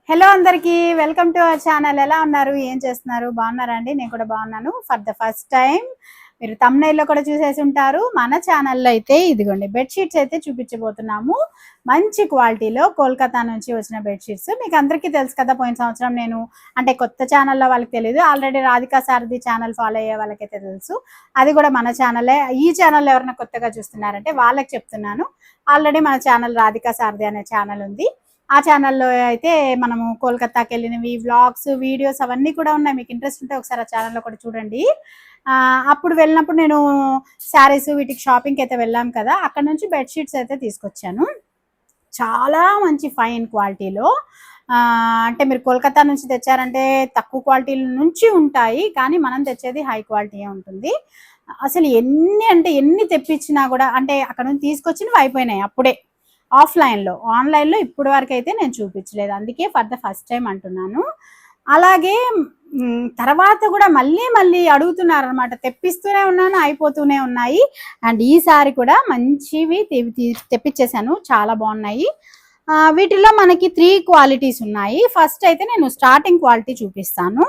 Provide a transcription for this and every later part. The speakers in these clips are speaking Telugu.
హలో అందరికీ వెల్కమ్ టు అవర్ ఛానల్. ఎలా ఉన్నారు, ఏం చేస్తున్నారు, బాగున్నారా అండి? నేను కూడా బాగున్నాను. ఫర్ ద ఫస్ట్ టైం మీరు thumbnail లో కూడా చూసేసి ఉంటారు. మన ఛానల్లో అయితే ఇదిగోండి బెడ్షీట్స్ అయితే చూపించబోతున్నాము. మంచి క్వాలిటీలో కోల్కతా నుంచి వచ్చిన బెడ్షీట్స్. మీకు అందరికీ తెలుసు కదా, పోయిన సంవత్సరం నేను అంటే కొత్త ఛానల్లో వాళ్ళకి తెలియదు, ఆల్రెడీ రాధికా సారథి ఛానల్ ఫాలో అయ్యే వాళ్ళకైతే తెలుసు. అది కూడా మన ఛానలే. ఈ ఛానల్ ఎవరైనా కొత్తగా చూస్తున్నారంటే వాళ్ళకి చెప్తున్నాను, ఆల్రెడీ మన ఛానల్ రాధికా సారథి అనే ఛానల్ ఉంది. ఆ ఛానల్లో అయితే మనము కోల్కతాకి వెళ్ళినవి వ్లాగ్స్ వీడియోస్ అవన్నీ కూడా ఉన్నాయి. మీకు ఇంట్రెస్ట్ ఉంటే ఒకసారి ఆ ఛానల్లో కూడా చూడండి. అప్పుడు వెళ్ళినప్పుడు నేను శారీస్ వీటికి షాపింగ్కి అయితే వెళ్ళాం కదా, అక్కడ నుంచి బెడ్షీట్స్ అయితే తీసుకొచ్చాను. చాలా మంచి ఫైన్ క్వాలిటీలో. అంటే మీరు కోల్కతా నుంచి తెచ్చారంటే తక్కువ క్వాలిటీ నుంచి ఉంటాయి, కానీ మనం తెచ్చేది హై క్వాలిటీయే ఉంటుంది. అసలు ఎన్ని తెప్పించినా కూడా అంటే అక్కడ నుంచి తీసుకొచ్చినవి అయిపోయినాయి అప్పుడే ఆఫ్లైన్లో. ఆన్లైన్లో ఇప్పటి వరకు అయితే నేను చూపించలేదు, అందుకే ఫర్ ద ఫస్ట్ టైం అంటున్నాను. అలాగే తర్వాత కూడా మళ్ళీ అడుగుతున్నారు అనమాట, తెప్పిస్తూనే ఉన్నాను, అయిపోతూనే ఉన్నాయి. అండ్ ఈసారి కూడా మంచివి తెప్పించేశాను, చాలా బాగున్నాయి. వీటిలో మనకి 3 క్వాలిటీస్ ఉన్నాయి. ఫస్ట్ అయితే నేను స్టార్టింగ్ క్వాలిటీ చూపిస్తాను.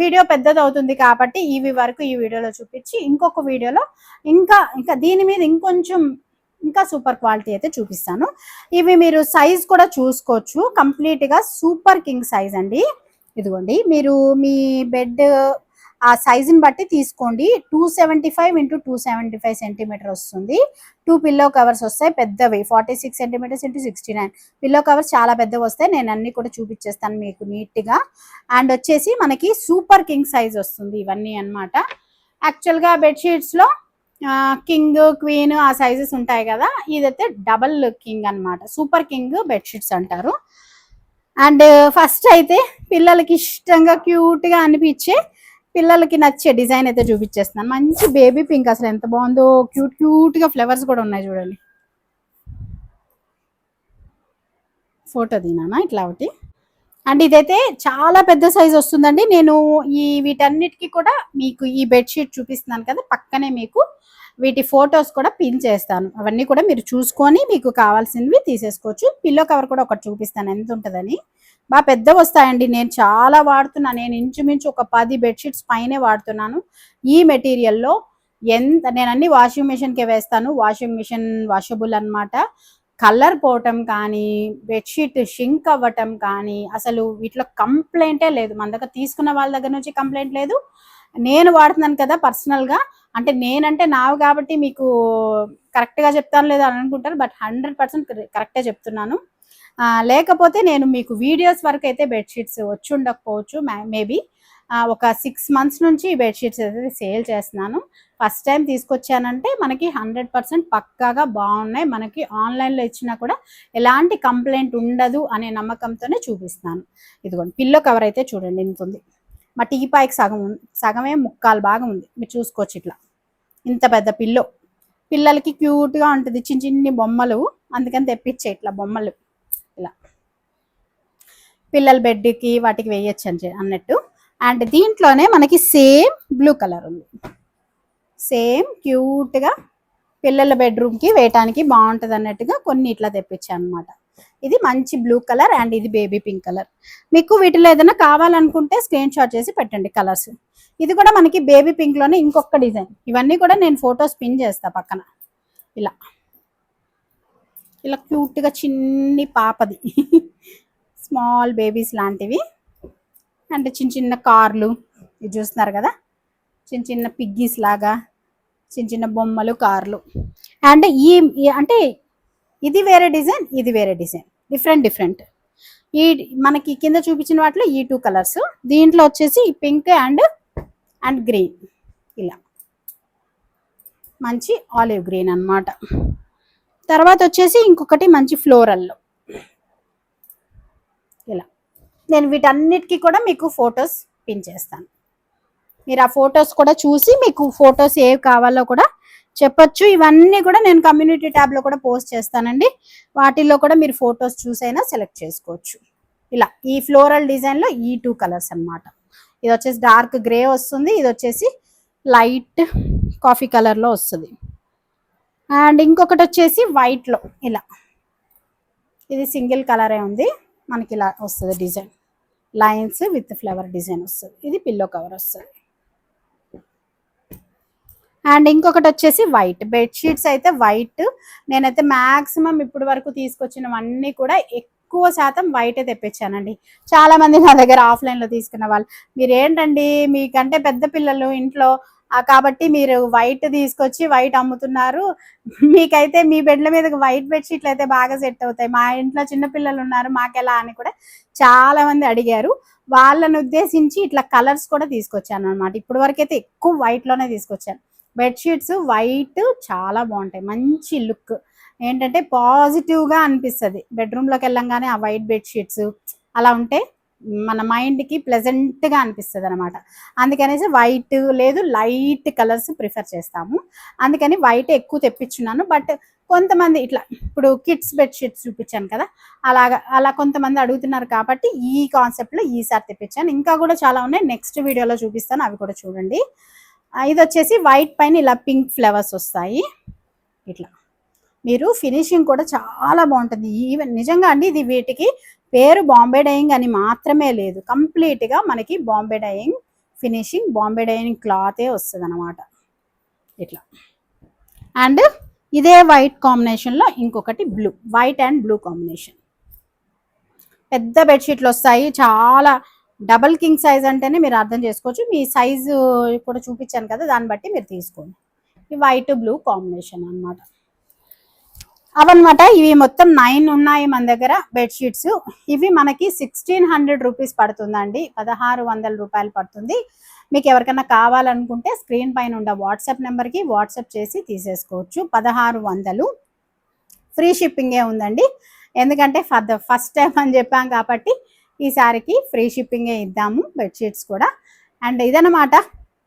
వీడియో పెద్దది అవుతుంది కాబట్టి ఇవి వరకు ఈ వీడియోలో చూపించి ఇంకొక వీడియోలో ఇంకా దీని మీద ఇంకా సూపర్ క్వాలిటీ అయితే చూపిస్తాను. ఇవి మీరు సైజ్ కూడా చూసుకోవచ్చు, కంప్లీట్గా సూపర్ కింగ్ సైజ్ అండి. ఇదిగోండి, మీరు మీ బెడ్ ఆ సైజుని బట్టి తీసుకోండి. 275 x 275 సెంటీమీటర్ వస్తుంది. 2 పిల్లో కవర్స్ వస్తాయి పెద్దవి, 46 సెంటీమీటర్స్ x 69 పిల్లో కవర్స్ చాలా పెద్దవి వస్తాయి. నేను అన్ని కూడా చూపించేస్తాను మీకు నీట్గా. అండ్ వచ్చేసి మనకి సూపర్ కింగ్ సైజ్ వస్తుంది ఇవన్నీ అనమాట. యాక్చువల్గా బెడ్షీట్స్లో కింగ్ క్వీన్ ఆ సైజెస్ ఉంటాయి కదా, ఇదైతే డబల్ కింగ్ అనమాట, సూపర్ కింగ్ బెడ్షీట్స్ అంటారు. అండ్ ఫస్ట్ అయితే పిల్లలకి ఇష్టంగా క్యూట్గా అనిపించే, పిల్లలకి నచ్చే డిజైన్ అయితే చూపించేస్తున్నాను. మంచి బేబీ పింక్, అసలు ఎంత బాగుందో, క్యూట్గా ఫ్లవర్స్ కూడా ఉన్నాయి చూడండి. ఫోటో దినానా ఇట్లా ఒకటి. అండ్ ఇదైతే చాలా పెద్ద సైజ్ వస్తుందండి. నేను వీటన్నిటికీ కూడా మీకు ఈ బెడ్షీట్ చూపిస్తున్నాను కదా, పక్కనే మీకు వీటి ఫొటోస్ కూడా పిన్ చేస్తాను. అవన్నీ కూడా మీరు చూసుకొని మీకు కావాల్సినవి తీసేసుకోవచ్చు. పిల్లో కవర్ కూడా ఒకటి చూపిస్తాను ఎంత ఉంటుందని. బాగా పెద్ద వస్తాయండి, నేను చాలా వాడుతున్నాను. నేను ఇంచుమించు ఒక 10 బెడ్షీట్స్ పైనే వాడుతున్నాను ఈ మెటీరియల్లో. నేను అన్ని వాషింగ్ మిషన్కే వేస్తాను. వాషింగ్ మిషన్ వాషబుల్ అనమాట. కలర్ పోవటం కానీ, బెడ్షీట్ షింక్ అవ్వటం కానీ, అసలు వీటిలో కంప్లైంటే లేదు. మన దగ్గర తీసుకున్న వాళ్ళ దగ్గర నుంచి కంప్లైంట్ లేదు. నేను వాడుతున్నాను కదా పర్సనల్గా, అంటే నేనంటే నావి కాబట్టి మీకు కరెక్ట్గా చెప్తాను లేదా అని అనుకుంటారు, బట్ 100% కరెక్టే చెప్తున్నాను. లేకపోతే నేను మీకు వీడియోస్ వరకు అయితే బెడ్షీట్స్ వచ్చి ఉండకపోవచ్చు, మేబీ ఒక 6 మంత్స్ నుంచి బెడ్షీట్స్ అయితే సేల్ చేస్తున్నాను. ఫస్ట్ టైం తీసుకొచ్చానంటే మనకి 100% పక్కాగా బాగున్నాయి. మనకి ఆన్లైన్లో ఇచ్చినా కూడా ఎలాంటి కంప్లైంట్ ఉండదు అనే నమ్మకంతోనే చూపిస్తున్నాను. ఇదిగోండి, పిల్లో కవర్ అయితే చూడండి ఇంత ఉంది. మా టీపాయికి సగమే ముక్కాలు భాగం ఉంది, మీరు చూసుకోవచ్చు. ఇట్లా ఇంత పెద్ద పిల్లలకి క్యూట్గా ఉంటుంది, చిన్ని బొమ్మలు, అందుకని తెప్పించే ఇట్లా బొమ్మలు. ఇలా పిల్లల బెడ్కి వాటికి వేయచ్చు అన్నట్టు. అండ్ దీంట్లోనే మనకి సేమ్ బ్లూ కలర్ ఉంది, సేమ్ క్యూట్గా పిల్లల బెడ్రూమ్కి వేయటానికి బాగుంటుంది అన్నట్టుగా కొన్ని ఇట్లా తెప్పించాను అనమాట. ఇది మంచి బ్లూ కలర్ అండ్ ఇది బేబీ పింక్ కలర్. మీకు వీటిలో ఏదైనా కావాలనుకుంటే స్క్రీన్ షాట్ చేసి పెట్టండి కలర్స్. ఇది కూడా మనకి బేబీ పింక్లోనే ఇంకొక డిజైన్. ఇవన్నీ కూడా నేను ఫొటోస్ పిన్ చేస్తా పక్కన. ఇలా క్యూట్గా చిన్ని పాపది స్మాల్ బేబీస్ లాంటివి. అంటే చిన్న కార్లు ఇది చూస్తున్నారు కదా, చిన్న పిగ్గీస్ లాగా చిన్న బొమ్మలు, కార్లు. అండ్ అంటే ఇది వేరే డిజైన్, ఇది వేరే డిజైన్, డిఫరెంట్. మనకి కింద చూపించిన వాటిలో ఈ 2 కలర్స్. దీంట్లో వచ్చేసి పింక్ అండ్ గ్రీన్, ఇలా మంచి ఆలివ్ గ్రీన్ అన్నమాట. తర్వాత వచ్చేసి ఇంకొకటి మంచి ఫ్లోరల్లో ఇలా. నేను వీటన్నిటికీ కూడా మీకు ఫొటోస్ పిన్ చేస్తాను. మీరు ఆ ఫొటోస్ కూడా చూసి మీకు ఫొటోస్ ఏవి కావాలో కూడా చెప్పొచ్చు. ఇవన్నీ కూడా నేను కమ్యూనిటీ ట్యాబ్లో కూడా పోస్ట్ చేస్తానండి. వాటిల్లో కూడా మీరు ఫొటోస్ చూసైనా సెలెక్ట్ చేసుకోవచ్చు. ఇలా ఈ ఫ్లోరల్ డిజైన్లో ఈ 2 కలర్స్ అనమాట. ఇది వచ్చేసి డార్క్ గ్రే వస్తుంది, ఇది వచ్చేసి లైట్ కాఫీ కలర్లో వస్తుంది. అండ్ ఇంకొకటి వచ్చేసి వైట్లో ఇలా, ఇది సింగిల్ కలరే ఉంది. మనకి ఇలా వస్తుంది design, lines with flower design వస్తుంది. ఇది పిల్లో కవర్ వస్తుంది. అండ్ ఇంకొకటి వచ్చేసి వైట్ బెడ్షీట్స్ అయితే వైట్. నేనైతే మ్యాక్సిమం ఇప్పటి వరకు తీసుకొచ్చినవన్నీ కూడా ఎక్కువ శాతం వైటే తెప్పించానండి. చాలా మంది నా దగ్గర ఆఫ్లైన్లో తీసుకున్న వాళ్ళు, మీరు ఏంటండి మీకంటే పెద్ద పిల్లలు ఇంట్లో కాబట్టి మీరు వైట్ తీసుకొచ్చి వైట్ అమ్ముతున్నారు, మీకైతే మీ బెడ్ల మీద వైట్ బెడ్షీట్లు అయితే బాగా సెట్ అవుతాయి, మా ఇంట్లో చిన్నపిల్లలు ఉన్నారు మాకెలా అని కూడా చాలా మంది అడిగారు. వాళ్ళని ఉద్దేశించి ఇట్లా కలర్స్ కూడా తీసుకొచ్చాను అనమాట. ఇప్పటి వరకు అయితే ఎక్కువ వైట్లోనే తీసుకొచ్చాను. బెడ్షీట్స్ వైట్ చాలా బాగుంటాయి, మంచి లుక్, ఏంటంటే పాజిటివ్గా అనిపిస్తుంది. బెడ్రూమ్లోకి వెళ్ళంగానే ఆ వైట్ బెడ్షీట్స్ అలా ఉంటే మన మైండ్కి ప్లెజెంట్గా అనిపిస్తుంది అనమాట. అందుకనేసి వైట్ లేదు లైట్ కలర్స్ ప్రిఫర్ చేస్తాము. అందుకని వైట్ ఎక్కువ తెప్పించున్నాను. బట్ కొంతమంది ఇట్లా ఇప్పుడు కిడ్స్ బెడ్షీట్స్ చూపించాను కదా, అలా కొంతమంది అడుగుతున్నారు కాబట్టి ఈ కాన్సెప్ట్లో ఈసారి తెప్పించాను. ఇంకా కూడా చాలా ఉన్నాయి, నెక్స్ట్ వీడియోలో చూపిస్తాను, అవి కూడా చూడండి. ఇది వచ్చేసి వైట్ పైన ఇలా పింక్ ఫ్లవర్స్ వస్తాయి. ఇట్లా మీరు ఫినిషింగ్ కూడా చాలా బాగుంటుంది. ఈవెన్ నిజంగా అండి ఇది వీటికి పేరు బాంబే డైయింగ్ అని మాత్రమే లేదు, కంప్లీట్గా మనకి Bombay Dyeing finishing, Bombay Dyeing క్లాతే వస్తుంది అనమాట. ఇట్లా అండ్ ఇదే వైట్ కాంబినేషన్లో ఇంకొకటి blue, white and blue combination. పెద్ద బెడ్షీట్లు వస్తాయి, చాలా డబల్ కింగ్ సైజ్ అంటేనే మీరు అర్థం చేసుకోవచ్చు. మీ సైజు కూడా చూపించాను కదా, దాన్ని బట్టి మీరు తీసుకోండి. ఈ వైట్ బ్లూ కాంబినేషన్ అనమాట. అవన్నమాట. ఇవి మొత్తం 9 ఉన్నాయి మన దగ్గర బెడ్షీట్స్. ఇవి మనకి 1600 రూపీస్ పడుతుందండి, 1600 రూపాయలు పడుతుంది. మీకు ఎవరికైనా కావాలనుకుంటే స్క్రీన్ పైన ఉన్న వాట్సాప్ నెంబర్కి వాట్సాప్ చేసి తీసేసుకోవచ్చు. 1600 ఫ్రీ షిప్పింగే ఉందండి. ఎందుకంటే ఫస్ట్ టైం అని చెప్పాం కాబట్టి ఈసారికి ఫ్రీ షిప్పింగే ఇద్దాము బెడ్షీట్స్ కూడా. అండ్ ఇదనమాట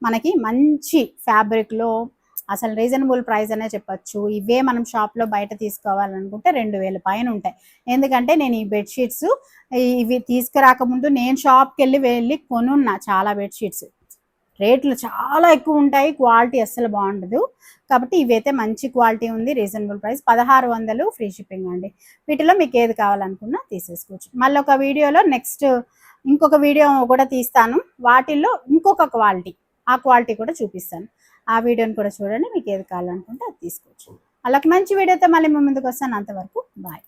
మనకి మంచి ఫ్యాబ్రిక్లో అసలు రీజనబుల్ ప్రైస్ అనే చెప్పచ్చు. ఇవే మనం షాప్లో బయట తీసుకోవాలనుకుంటే 2000 పైన ఉంటాయి. ఎందుకంటే నేను ఈ బెడ్షీట్స్ ఇవి తీసుకురాకముందు నేను షాప్కి వెళ్ళి కొనున్నా చాలా బెడ్షీట్స్. రేట్లు చాలా ఎక్కువ ఉంటాయి, క్వాలిటీ అస్సలు బాగుండదు. కాబట్టి ఇవైతే మంచి క్వాలిటీ ఉంది, రీజనబుల్ ప్రైస్, 1600 ఫ్రీ షిప్పింగ్ అండి. వీటిలో మీకు ఏది కావాలనుకున్నా తీసేసుకోవచ్చు. మళ్ళీ ఒక వీడియోలో నెక్స్ట్ ఇంకొక వీడియో కూడా తీస్తాను, వాటిల్లో ఇంకొక క్వాలిటీ, ఆ క్వాలిటీ కూడా చూపిస్తాను. ఆ వీడియోని కూడా చూడండి, మీకు ఏది కావాలనుకుంటే అది తీసుకోవచ్చు. అలాగే మంచి వీడియోతో మళ్ళీ మీ ముందుకు వస్తాను. అంతవరకు బాయ్.